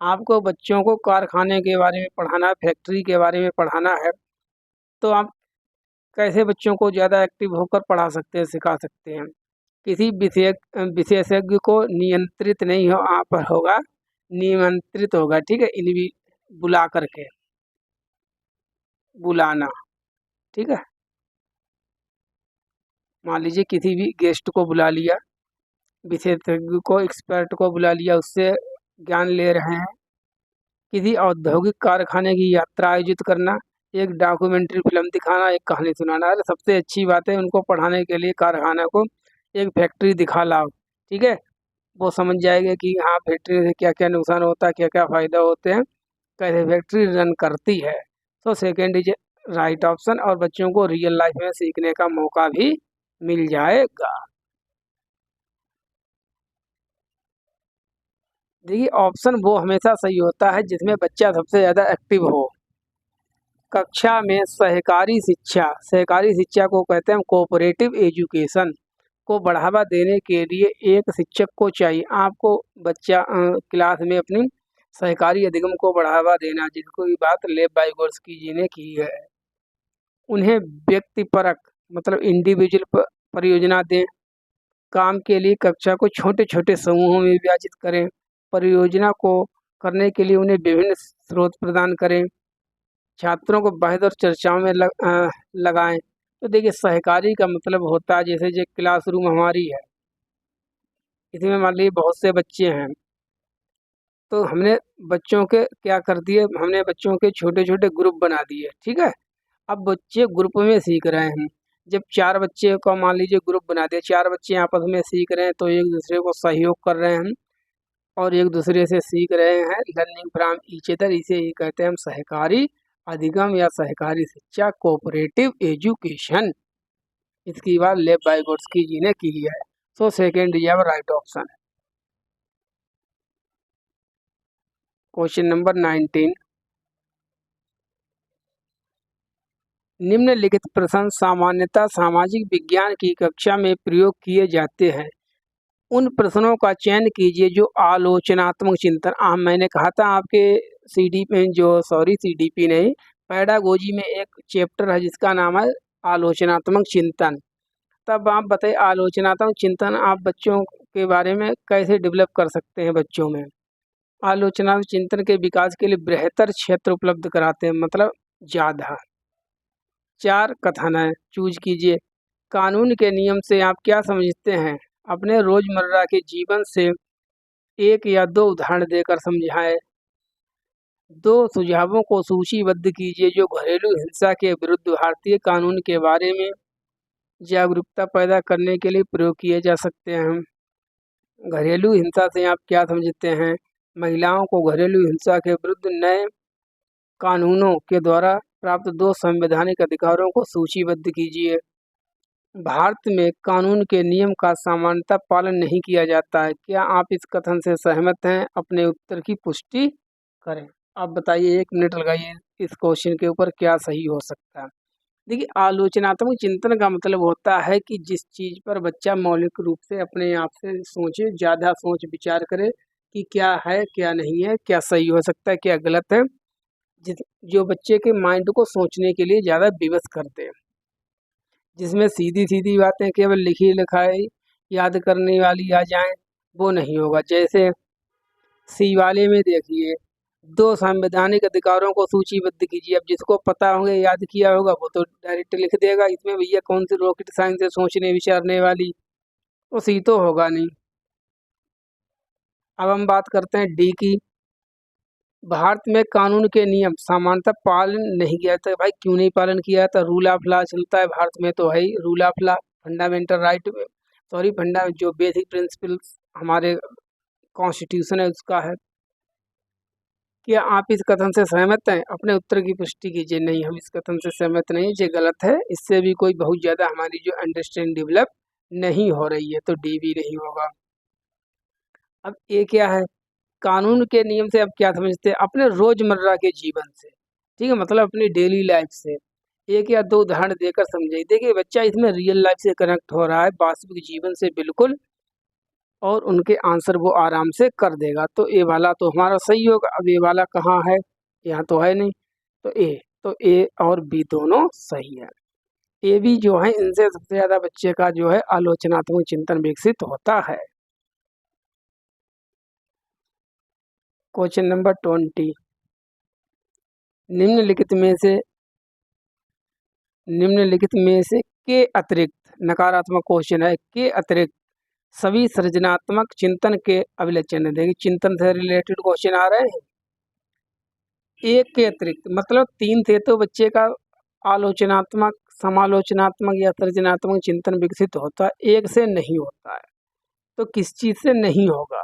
[SPEAKER 1] आपको बच्चों को कारखाने के बारे में पढ़ाना है, फैक्ट्री के बारे में पढ़ाना है, तो आप कैसे बच्चों को ज़्यादा एक्टिव होकर पढ़ा सकते हैं, सिखा सकते हैं। किसी विशेषज्ञ को नियंत्रित नहीं हो पर होगा, निमंत्रित होगा, ठीक है, इन बुला करके बुलाना, ठीक है। मान लीजिए किसी भी गेस्ट को बुला लिया, विशेषज्ञ को, एक्सपर्ट को बुला लिया, उससे ज्ञान ले रहे हैं। किसी औद्योगिक कारखाने की यात्रा आयोजित करना, एक डॉक्यूमेंट्री फिल्म दिखाना, एक कहानी सुनाना। अरे सबसे अच्छी बात है उनको पढ़ाने के लिए कारखाना को एक फैक्ट्री दिखा लाओ, ठीक है, वो समझ जाएंगे कि हाँ फैक्ट्री से क्या क्या नुकसान होता है, क्या क्या फ़ायदा होते हैं, कैसे फैक्ट्री रन करती है। तो सेकेंड इज राइट ऑप्शन, और बच्चों को रियल लाइफ में सीखने का मौका भी मिल जाएगा। देखिए ऑप्शन वो हमेशा सही होता है जिसमें बच्चा सबसे ज़्यादा एक्टिव हो। कक्षा में सहकारी शिक्षा को कहते हैं कोऑपरेटिव एजुकेशन, को बढ़ावा देने के लिए एक शिक्षक को चाहिए। आपको बच्चा क्लास में अपनी सहकारी अधिगम को बढ़ावा देना, जिसको भी बात लेव वाइगोर्स्की जी ने की है। उन्हें व्यक्तिपरक मतलब इंडिविजुअल परियोजना दें। काम के लिए कक्षा को छोटे छोटे समूहों में विभाजित करें। परियोजना को करने के लिए उन्हें विभिन्न स्रोत प्रदान करें। छात्रों को बहस और चर्चाओं में लगाएं। तो देखिए सहकारी का मतलब होता है, जैसे जो क्लासरूम हमारी है, इसमें मान लीजिए बहुत से बच्चे हैं, तो हमने बच्चों के क्या कर दिए, हमने बच्चों के छोटे छोटे ग्रुप बना दिए, ठीक है। अब बच्चे ग्रुप में सीख रहे हैं। जब 4 बच्चे का मान लीजिए ग्रुप बना दिया, 4 बच्चे आपस में सीख रहे हैं, तो एक दूसरे को सहयोग कर रहे हैं और एक दूसरे से सीख रहे हैं, लर्निंग फ्रॉम ईच अदर। इसे ही कहते हैं हम सहकारी अधिगम या सहकारी शिक्षा, कोऑपरेटिव एजुकेशन। इसकी बात लेव वाइगोत्स्की जी ने की है। So second is our right option. Question number 19, निम्नलिखित प्रश्न सामान्यतः सामाजिक विज्ञान की कक्षा में प्रयोग किए जाते हैं। उन प्रश्नों का चयन कीजिए जो आलोचनात्मक चिंतन, मैंने कहा था आपके सीडीपी नहीं, पैडागोजी में एक चैप्टर है जिसका नाम है आलोचनात्मक चिंतन। तब आप बताइए आलोचनात्मक चिंतन आप बच्चों के बारे में कैसे डेवलप कर सकते हैं बच्चों में। आलोचनात्मक चिंतन के विकास के लिए बेहतर क्षेत्र उपलब्ध कराते हैं, मतलब ज़्यादा। 4 कथन है, चूज कीजिए। कानून के नियम से आप क्या समझते हैं? अपने रोजमर्रा के जीवन से 1 या 2 उदाहरण देकर समझाएं। 2 सुझावों को सूचीबद्ध कीजिए जो घरेलू हिंसा के विरुद्ध भारतीय कानून के बारे में जागरूकता पैदा करने के लिए प्रयोग किए जा सकते हैं। घरेलू हिंसा से आप क्या समझते हैं? महिलाओं को घरेलू हिंसा के विरुद्ध नए कानूनों के द्वारा प्राप्त 2 संवैधानिक अधिकारों को सूचीबद्ध कीजिए। भारत में कानून के नियम का सामान्यतः पालन नहीं किया जाता है। क्या आप इस कथन से सहमत हैं? अपने उत्तर की पुष्टि करें। आप बताइए, 1 मिनट लगाइए इस क्वेश्चन के ऊपर, क्या सही हो सकता है। देखिए आलोचनात्मक चिंतन का मतलब होता है कि जिस चीज़ पर बच्चा मौलिक रूप से अपने आप से सोचे, ज़्यादा सोच विचार करे कि क्या है क्या नहीं है, क्या सही हो सकता है क्या गलत है, जो बच्चे के माइंड को सोचने के लिए ज़्यादा विवश करते हैं। जिसमें सीधी सीधी बातें केवल लिखी लिखाई याद करने वाली आ जाएं, वो नहीं होगा। जैसे सी वाले में देखिए, 2 संवैधानिक अधिकारों को सूचीबद्ध कीजिए। अब जिसको पता होंगे, याद किया होगा, वो तो डायरेक्ट लिख देगा। इसमें भैया कौन सी रॉकेट साइंस है सोचने विचारने वाली, वो सी तो होगा नहीं। अब हम बात करते हैं डी की। भारत में कानून के नियम सामान्यतः पालन नहीं किया जाता। भाई क्यों नहीं पालन किया जाता? रूल ऑफ लॉ चलता है भारत में, तो है ही rule of law, fundamental right, sorry funda जो बेसिक प्रिंसिपल्स हमारे कॉन्स्टिट्यूशन है उसका है। क्या आप इस कथन से सहमत हैं? अपने उत्तर की पुष्टि कीजिए। नहीं, हम इस कथन से सहमत नहीं, ये गलत है। इससे भी कोई बहुत ज़्यादा हमारी जो अंडरस्टैंडिंग डेवलप नहीं हो रही है, तो डी भी नहीं होगा। अब ए क्या है? कानून के नियम से आप क्या समझते हैं? अपने रोजमर्रा के जीवन से, ठीक है, मतलब अपनी डेली लाइफ से। एक या दो उदाहरण देकर समझाइए। देखिए बच्चा इसमें रियल लाइफ से कनेक्ट हो रहा है, वास्तविक जीवन से बिल्कुल, और उनके आंसर वो आराम से कर देगा। तो ए वाला तो हमारा सही होगा। अब ए वाला कहाँ है? यहाँ तो है नहीं, तो ए और बी दोनों सही है। ए बी जो है इनसे सबसे ज़्यादा बच्चे का जो है आलोचनात्मक चिंतन विकसित होता है। क्वेश्चन नंबर 20, निम्नलिखित में से के अतिरिक्त, नकारात्मक क्वेश्चन है, के अतिरिक्त सभी सृजनात्मक चिंतन के अभिलक्षण है। देखिए चिंतन से रिलेटेड क्वेश्चन आ रहे हैं। एक के अतिरिक्त मतलब तीन थे तो बच्चे का आलोचनात्मक, समालोचनात्मक या सृजनात्मक चिंतन विकसित होता है, एक से नहीं होता है। तो किस चीज से नहीं होगा?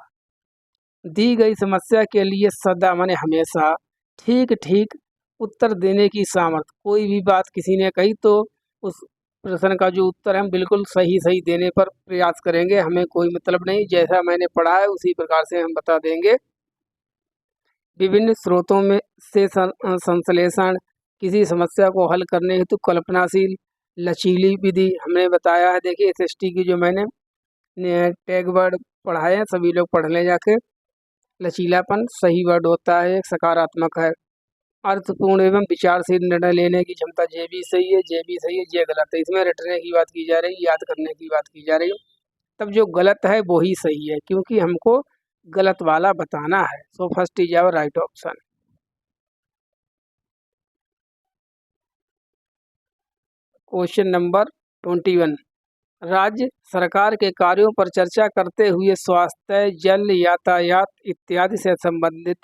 [SPEAKER 1] दी गई समस्या के लिए सदा माने हमेशा ठीक ठीक उत्तर देने की सामर्थ्य। कोई भी बात किसी ने कही तो उस प्रश्न का जो उत्तर है हम बिल्कुल सही सही देने पर प्रयास करेंगे, हमें कोई मतलब नहीं, जैसा मैंने पढ़ा है उसी प्रकार से हम बता देंगे। विभिन्न स्रोतों में से संश्लेषण, किसी समस्या को हल करने हेतु कल्पनाशील लचीली विधि हमने बताया है। देखिए एसएसटी की जो मैंने टैग वर्ड पढ़ाए हैं, सभी लोग पढ़ लें जाके। लचीलापन सही वर्ड होता है, एक सकारात्मक है। अर्थपूर्ण एवं विचारशील निर्णय लेने की क्षमता, ये भी सही है, ये भी सही है, ये गलत है। इसमें रटने की बात की जा रही, याद करने की बात की जा रही। तब जो गलत है वो ही सही है, क्योंकि हमको गलत वाला बताना है। So first is our right option. Question number 21, राज्य सरकार के कार्यों पर चर्चा करते हुए स्वास्थ्य, जल, यातायात इत्यादि से संबंधित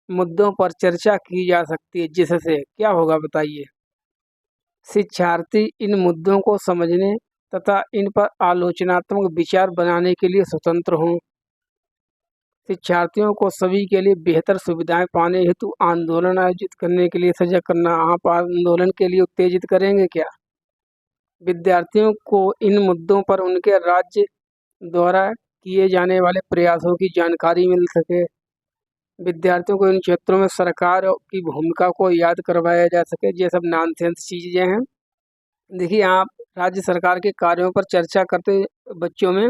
[SPEAKER 1] मुद्दों पर चर्चा की जा सकती है, जिससे क्या होगा बताइए? शिक्षार्थी इन मुद्दों को समझने तथा इन पर आलोचनात्मक विचार बनाने के लिए स्वतंत्र हों। शिक्षार्थियों को सभी के लिए बेहतर सुविधाएं पाने हेतु आंदोलन आयोजित करने के लिए सजग करना। आप आंदोलन के लिए उत्तेजित करेंगे क्या? विद्यार्थियों को इन मुद्दों पर उनके राज्य द्वारा किए जाने वाले प्रयासों की जानकारी मिल सके। विद्यार्थियों को इन क्षेत्रों में सरकार की भूमिका को याद करवाया जा सके। ये सब नॉनसेंस चीज़ें हैं। देखिए आप राज्य सरकार के कार्यों पर चर्चा करते बच्चों में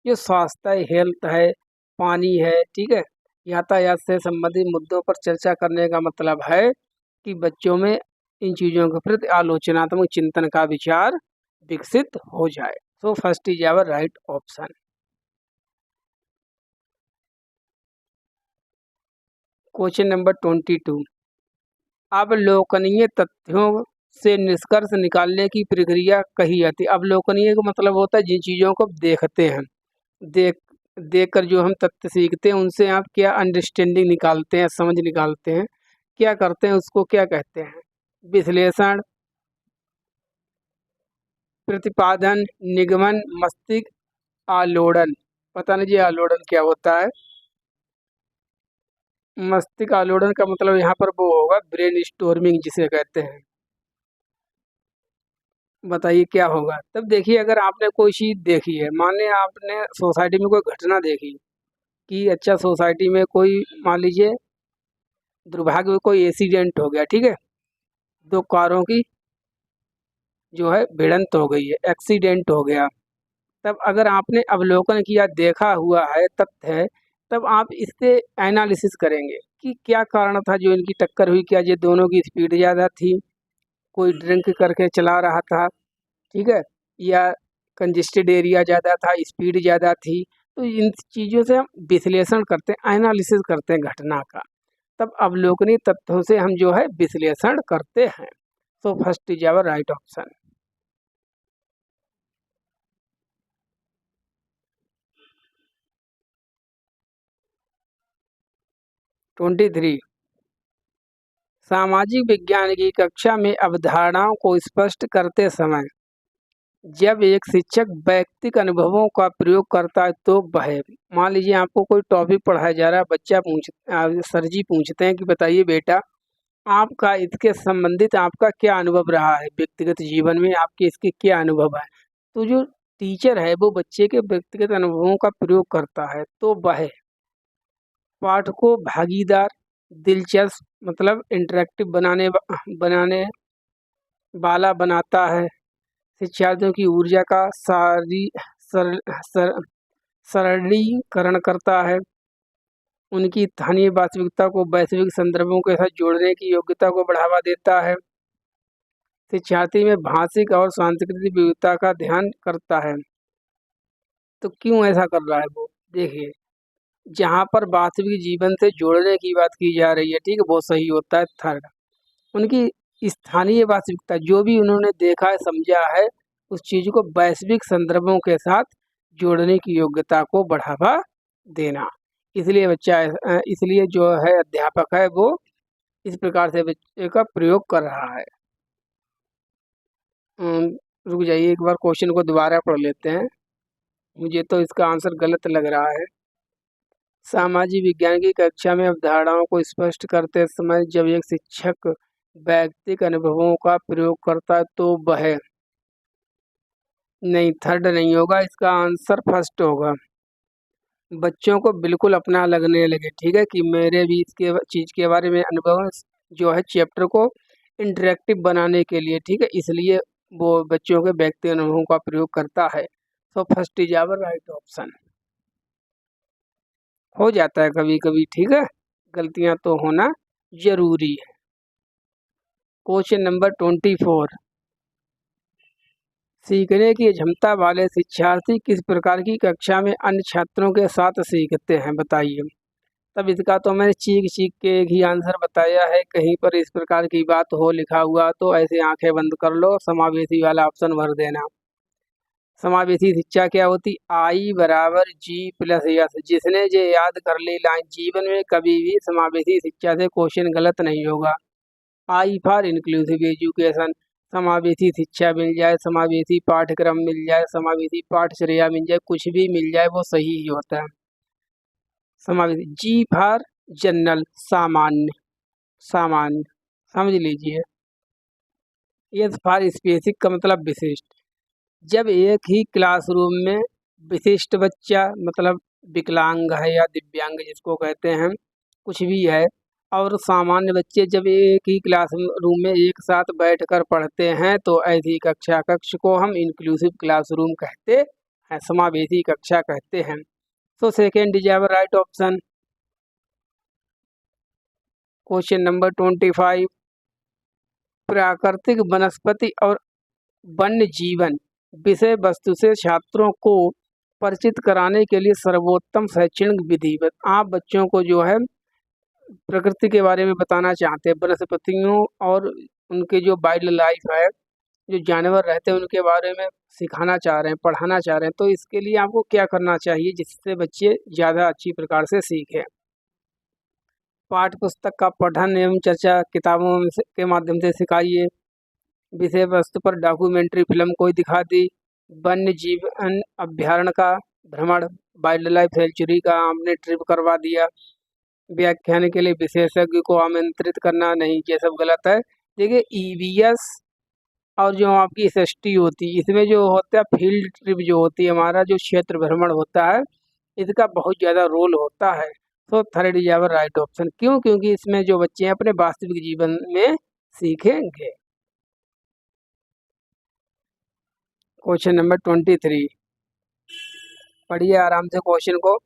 [SPEAKER 1] जो स्वास्थ्य, हेल्थ है, पानी है, ठीक है, यातायात से संबंधित मुद्दों पर चर्चा करने का मतलब है कि बच्चों में इन चीज़ों के प्रति आलोचनात्मक चिंतन का विचार विकसित हो जाए। So first is our right option. Question number 22, अवलोकनीय तथ्यों से निष्कर्ष निकालने की प्रक्रिया कही जाती है। अवलोकनीय का मतलब होता है जिन चीज़ों को देखते हैं, देख देखकर जो हम तथ्य सीखते हैं उनसे आप क्या अंडरस्टैंडिंग निकालते हैं, समझ निकालते हैं, क्या करते हैं, उसको क्या कहते हैं? विश्लेषण, प्रतिपादन, निगमन, मस्तिष्क आलोड़न। पता नहीं जी आलोड़न क्या होता है? मस्तिष्क आलोड़न का मतलब यहाँ पर वो होगा ब्रेन स्टॉर्मिंग जिसे कहते हैं। बताइए क्या होगा? तब देखिए अगर आपने कोई चीज़ देखी है, मान लें आपने सोसाइटी में कोई घटना देखी कि अच्छा सोसाइटी में कोई मान लीजिए दुर्भाग्य में कोई एक्सीडेंट हो गया, ठीक है, दो कारों की जो है भिड़ंत हो गई है, एक्सीडेंट हो गया। तब अगर आपने अवलोकन किया, देखा हुआ है, तथ्य है, तब आप इससे एनालिसिस करेंगे कि क्या कारण था जो इनकी टक्कर हुई। क्या ये दोनों की स्पीड ज़्यादा थी, कोई ड्रिंक करके चला रहा था, ठीक है, या कंजेस्टेड एरिया ज़्यादा था, स्पीड ज़्यादा थी। तो इन चीज़ों से हम विश्लेषण करते हैं, एनालिसिस करते हैं घटना का। तब अवलोकनीय तथ्यों से हम जो है विश्लेषण करते हैं। So first is our right option. 23 सामाजिक विज्ञान की कक्षा में अवधारणाओं को स्पष्ट करते समय जब एक शिक्षक व्यक्तिगत अनुभवों का प्रयोग करता है तो वह, मान लीजिए आपको कोई टॉपिक पढ़ाया जा रहा है, बच्चा सर जी पूछते हैं कि बताइए बेटा आपका इसके संबंधित आपका क्या अनुभव रहा है, व्यक्तिगत जीवन में आपके इसके क्या अनुभव है। तो जो टीचर है वो बच्चे के व्यक्तिगत अनुभवों का प्रयोग करता है तो वह पाठ को भागीदार, दिलचस्प मतलब इंटरेक्टिव बनाने वाला बनाता है। शिक्षार्थियों की ऊर्जा का सरलीकरण करता है। उनकी स्थानीय वास्तविकता को वैश्विक संदर्भों के साथ जोड़ने की योग्यता को बढ़ावा देता है। शिक्षार्थी में भाषिक और सांस्कृतिक विविधता का ध्यान करता है। तो क्यों ऐसा कर रहा है वो, देखिए जहाँ पर वास्तविक जीवन से जोड़ने की बात की जा रही है, ठीक है, वो सही होता है। थर्ड, उनकी स्थानीय वास्तविकता, जो भी उन्होंने देखा है समझा है उस चीज को वैश्विक संदर्भों के साथ जोड़ने की योग्यता को बढ़ावा देना। इसलिए जो है अध्यापक है वो इस प्रकार से बच्चे का प्रयोग कर रहा है। रुक जाइए, एक बार क्वेश्चन को दोबारा पढ़ लेते हैं, मुझे तो इसका आंसर गलत लग रहा है। सामाजिक विज्ञान की कक्षा में अवधारणाओं को स्पष्ट करते समय जब एक शिक्षक व्यक्तिगत अनुभवों का प्रयोग करता है तो वह, नहीं थर्ड नहीं होगा, इसका आंसर फर्स्ट होगा। बच्चों को बिल्कुल अपना लगने लगे, ठीक है, कि मेरे भी इसके चीज़ के बारे में अनुभव जो है चैप्टर को इंटरेक्टिव बनाने के लिए, ठीक है, इसलिए वो बच्चों के व्यक्तिगत अनुभवों का प्रयोग करता है। तो first is our right option. हो जाता है कभी कभी, ठीक है, गलतियां तो होना जरूरी है। क्वेश्चन नंबर 24 सीखने की क्षमता वाले शिक्षार्थी किस प्रकार की कक्षा में अन्य छात्रों के साथ सीखते हैं, बताइए। तब इसका तो मैंने चीख चीख के एक ही आंसर बताया है, कहीं पर इस प्रकार की बात हो लिखा हुआ तो ऐसे आंखें बंद कर लो, समावेशी वाला ऑप्शन भर देना। समावेशी शिक्षा क्या होती, आई बराबर जी प्लस यस, जिसने ये याद कर ली लाइन, जीवन में कभी भी समावेशी शिक्षा से क्वेश्चन गलत नहीं होगा। आई फॉर इंक्लूसिव एजुकेशन, समावेशी शिक्षा मिल जाए, समावेशी पाठ्यक्रम मिल जाए, समावेशी पाठचर्या मिल जाए, कुछ भी मिल जाए वो सही ही होता है। समावेशी, जी फॉर जनरल, सामान्य, सामान्य समझ लीजिए। एस फॉर स्पेसिफिक का मतलब विशिष्ट, जब एक ही क्लासरूम में विशिष्ट बच्चा मतलब विकलांग है या दिव्यांग जिसको कहते हैं, कुछ भी है, और सामान्य बच्चे जब एक ही क्लास रूम में एक साथ बैठकर पढ़ते हैं तो ऐसी कक्ष को हम इंक्लूसिव क्लासरूम कहते हैं, समावेशी कक्षा कहते हैं। So second is our right option. Question number 25 प्राकृतिक वनस्पति और वन्य जीवन विषय वस्तु से छात्रों को परिचित कराने के लिए सर्वोत्तम शैक्षणिक विधि, आप बच्चों को जो है प्रकृति के बारे में बताना चाहते हैं, वनस्पतियों और उनके जो वाइल्ड लाइफ है, जो जानवर रहते हैं उनके बारे में सिखाना चाह रहे हैं, पढ़ाना चाह रहे हैं, तो इसके लिए आपको क्या करना चाहिए जिससे बच्चे ज़्यादा अच्छी प्रकार से सीखें। पाठ्य पुस्तक का पठन एवं चर्चा किताबों के माध्यम से सिखाइए। विषय वस्तु पर डॉक्यूमेंट्री फिल्म कोई दिखा दी, वन्य जीवन अभ्यारण्य का भ्रमण, वाइल्ड लाइफ सेंचुरी का आपने ट्रिप करवा दिया। व्याख्यान के लिए विशेषज्ञ को आमंत्रित करना, नहीं, ये सब गलत है। देखिए ईवीएस और जो आपकी एसएसटी होती है, इसमें जो होता है फील्ड ट्रिप जो होती है, हमारा जो क्षेत्र भ्रमण होता है, इसका बहुत ज़्यादा रोल होता है। तो third is our right option. क्यों, क्योंकि इसमें जो बच्चे हैं अपने वास्तविक जीवन में सीखेंगे। क्वेश्चन नंबर 23 पढ़िए आराम से क्वेश्चन को।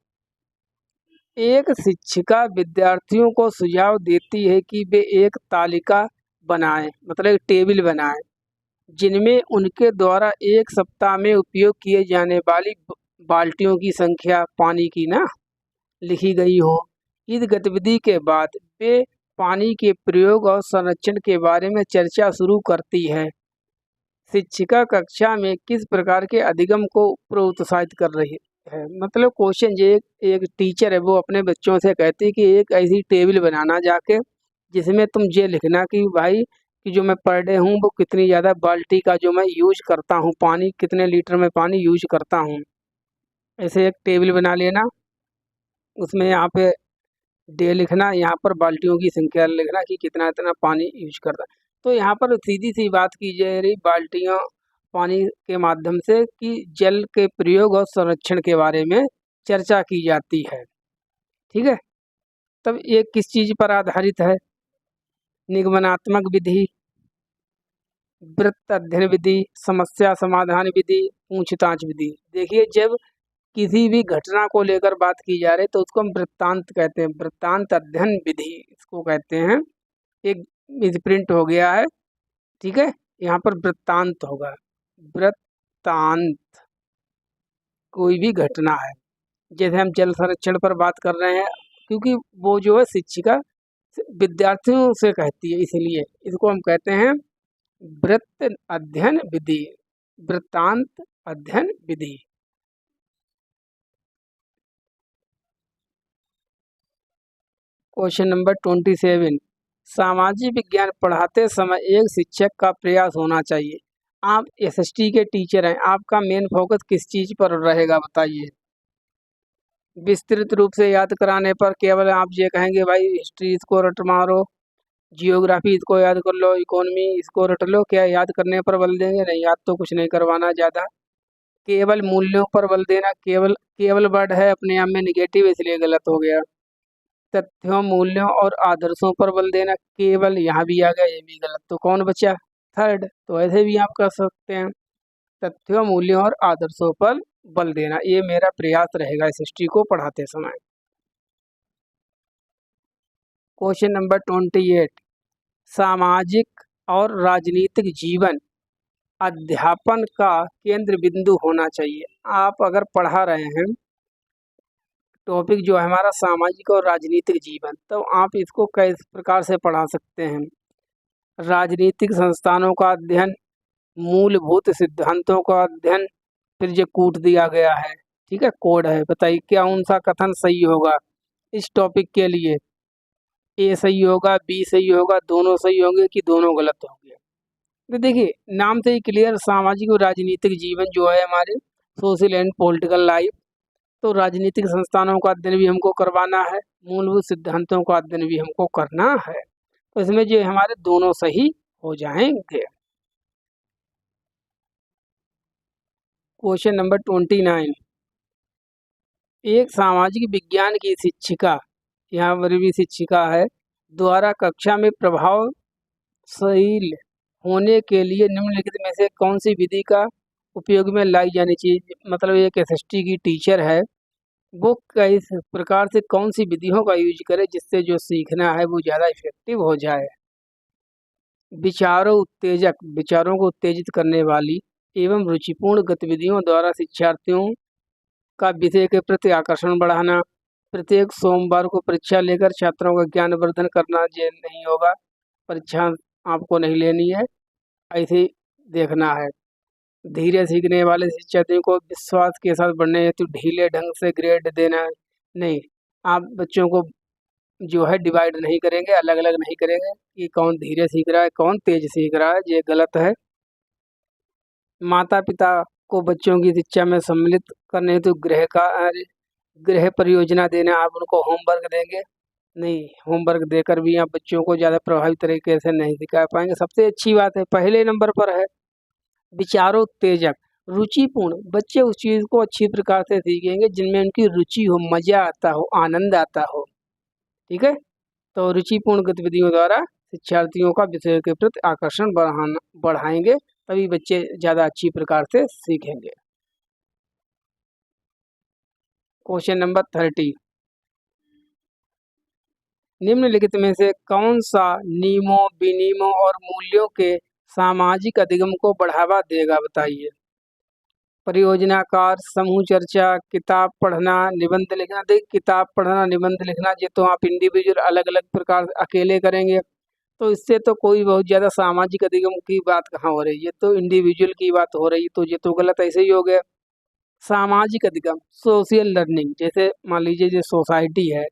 [SPEAKER 1] एक शिक्षिका विद्यार्थियों को सुझाव देती है कि वे एक तालिका बनाएं, मतलब एक टेबल बनाएं, जिनमें उनके द्वारा एक सप्ताह में उपयोग किए जाने वाली बाल्टियों की संख्या, पानी की ना, लिखी गई हो। इस गतिविधि के बाद वे पानी के प्रयोग और संरक्षण के बारे में चर्चा शुरू करती है। शिक्षिका कक्षा में किस प्रकार के अधिगम को प्रोत्साहित कर रही है, है। मतलब क्वेश्चन ये एक टीचर है वो अपने बच्चों से कहती है कि एक ऐसी टेबल बनाना जाके जिसमें तुम ये लिखना कि भाई कि जो मैं पर डे हूँ वो कितनी ज़्यादा बाल्टी का जो मैं यूज करता हूँ, पानी कितने लीटर में पानी यूज करता हूँ। ऐसे एक टेबल बना लेना, उसमें यहाँ पे डे लिखना, यहाँ पर बाल्टियों की संख्या लिखना कि कितना इतना पानी यूज करता है। तो यहाँ पर सीधी सी बात की जा रही बाल्टियाँ पानी के माध्यम से कि जल के प्रयोग और संरक्षण के बारे में चर्चा की जाती है। ठीक है, तब ये किस चीज़ पर आधारित है? निगमनात्मक विधि, वृत्त अध्ययन विधि, समस्या समाधान विधि, पूछताछ विधि। देखिए जब किसी भी घटना को लेकर बात की जा रही है तो उसको हम वृत्तांत कहते हैं, वृत्तांत अध्ययन विधि इसको कहते हैं। एक इज प्रिंट हो गया है, ठीक है, यहाँ पर वृत्तांत होगा। वृत्तांत कोई भी घटना है, जैसे हम जल संरक्षण पर बात कर रहे हैं, क्योंकि वो जो है शिक्षिका विद्यार्थियों से कहती है, इसलिए इसको हम कहते हैं वृत्त अध्ययन विधि, वृत्तांत अध्ययन विधि। क्वेश्चन नंबर 27, सामाजिक विज्ञान पढ़ाते समय एक शिक्षक का प्रयास होना चाहिए। आप एसएसटी के टीचर हैं, आपका मेन फोकस किस चीज़ पर रहेगा बताइए? विस्तृत रूप से याद कराने पर केवल आप ये कहेंगे भाई हिस्ट्री इसको रट मारो, जियोग्राफी इसको याद कर लो, इकोनॉमी इसको रट लो, क्या याद करने पर बल देंगे? नहीं, याद तो कुछ नहीं करवाना ज़्यादा। केवल मूल्यों पर बल देना, केवल केवल वर्ड है अपने आप में निगेटिव, इसलिए गलत हो गया। तथ्यों, मूल्यों और आदर्शों पर बल देना, केवल यहाँ भी आ गया, ये भी गलत। तो कौन बचा? थर्ड। तो ऐसे भी आप कर सकते हैं, तथ्यों, मूल्यों और आदर्शों पर बल देना, ये मेरा प्रयास रहेगा इस हिस्ट्री को पढ़ाते समय। क्वेश्चन नंबर 28, सामाजिक और राजनीतिक जीवन अध्यापन का केंद्र बिंदु होना चाहिए। आप अगर पढ़ा रहे हैं टॉपिक जो है हमारा सामाजिक और राजनीतिक जीवन, तो आप इसको किस प्रकार से पढ़ा सकते हैं? राजनीतिक संस्थानों का अध्ययन, मूलभूत सिद्धांतों का अध्ययन, फिर ये कूट दिया गया है, ठीक है, कोड है। बताइए क्या कौन सा कथन सही होगा इस टॉपिक के लिए? ए सही होगा, बी सही होगा, दोनों सही होंगे कि दोनों गलत होंगे? तो देखिए नाम से ही क्लियर, सामाजिक और राजनीतिक जीवन जो है हमारे सोशल एंड पॉलिटिकल लाइफ, तो राजनीतिक संस्थानों का अध्ययन भी हमको करवाना है, मूलभूत सिद्धांतों का अध्ययन भी हमको करना है, तो इसमें जो हमारे दोनों सही हो जाएंगे। क्वेश्चन नंबर 29, एक सामाजिक विज्ञान की शिक्षिका, यहाँ पर भी शिक्षिका है, द्वारा कक्षा में प्रभावशील होने के लिए निम्नलिखित में से कौन सी विधि का उपयोग में लाई जानी चाहिए? मतलब एक एसएसटी की टीचर है, वो किस प्रकार से कौन सी विधियों का यूज करे जिससे जो सीखना है वो ज़्यादा इफेक्टिव हो जाए? विचारों उत्तेजक, विचारों को उत्तेजित करने वाली एवं रुचिपूर्ण गतिविधियों द्वारा शिक्षार्थियों का विषय के प्रति आकर्षण बढ़ाना, प्रत्येक सोमवार को परीक्षा लेकर छात्रों का ज्ञानवर्धन करना, ये नहीं होगा, परीक्षा आपको नहीं लेनी है, ऐसे ही देखना है। धीरे सीखने वाले शिक्षार्थियों को विश्वास के साथ बढ़ने हेतु ढीले ढंग से ग्रेड देना है, नहीं, आप बच्चों को जो है डिवाइड नहीं करेंगे, अलग अलग नहीं करेंगे कि कौन धीरे सीख रहा है कौन तेज सीख रहा है, ये गलत है। माता पिता को बच्चों की शिक्षा में सम्मिलित करने हेतु गृह परियोजना देना, आप उनको होमवर्क देंगे? नहीं, होमवर्क देकर भी आप बच्चों को ज़्यादा प्रभावी तरीके से नहीं सिखा पाएंगे। सबसे अच्छी बात है पहले नंबर पर है विचारोत्तेजक, रुचिपूर्ण, बच्चे उस चीज़ को अच्छी प्रकार से सीखेंगे जिनमें उनकी रुचि हो, मज़ा आता हो, आनंद आता हो, ठीक है। तो रुचिपूर्ण गतिविधियों द्वारा शिक्षार्थियों का विषय के प्रति आकर्षण बढ़ाएंगे, तभी बच्चे ज़्यादा अच्छी प्रकार से सीखेंगे। क्वेश्चन नंबर 30, निम्नलिखित में से कौन सा नियमों, विनियमों और मूल्यों के सामाजिक अधिगम को बढ़ावा देगा बताइए? परियोजना कार्य, समूह चर्चा, किताब पढ़ना, निबंध लिखना। देखिए किताब पढ़ना, निबंध लिखना ये तो आप इंडिविजुअल अलग अलग प्रकार अकेले करेंगे, तो इससे तो कोई बहुत ज़्यादा सामाजिक अधिगम की बात कहाँ हो रही है, ये तो इंडिविजुअल की बात हो रही है, तो ये तो गलत ऐसे ही हो गया। सामाजिक अधिगम, सोशल लर्निंग, जैसे मान लीजिए जो सोसाइटी है,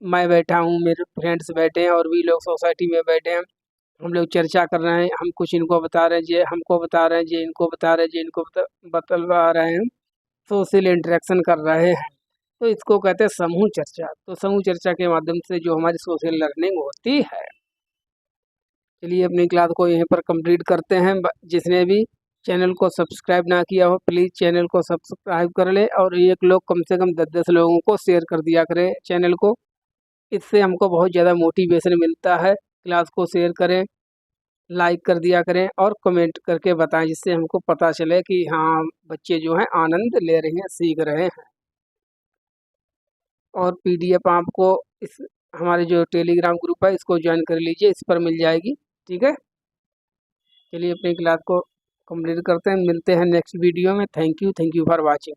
[SPEAKER 1] मैं बैठा हूँ, मेरे फ्रेंड्स बैठे हैं और भी लोग सोसाइटी में बैठे हैं, हम लोग चर्चा कर रहे हैं, हम कुछ इनको बता रहे हैं, ये हमको बता रहे हैं, ये इनको बता रहे हैं, ये इनको बतलवा रहे हैं, सोशल इंटरेक्शन कर रहे हैं, तो इसको कहते हैं समूह चर्चा। तो समूह चर्चा के माध्यम से जो हमारी सोशल लर्निंग होती है। चलिए अपनी क्लास को यहीं पर कंप्लीट करते हैं। जिसने भी चैनल को सब्सक्राइब ना किया हो प्लीज़ चैनल को सब्सक्राइब कर ले और एक लोग कम से कम 10-10 लोगों को शेयर कर दिया करें चैनल को। इससे हमको बहुत ज़्यादा मोटिवेशन मिलता है। क्लास को शेयर करें, लाइक कर दिया करें और कमेंट करके बताएं, जिससे हमको पता चले कि हाँ बच्चे जो हैं आनंद ले रहे हैं, सीख रहे हैं। और पीडीएफ आपको इस हमारे जो टेलीग्राम ग्रुप है इसको ज्वाइन कर लीजिए, इस पर मिल जाएगी। ठीक है, चलिए अपनी क्लास को कंप्लीट करते हैं, मिलते हैं नेक्स्ट वीडियो में। Thank you for watching.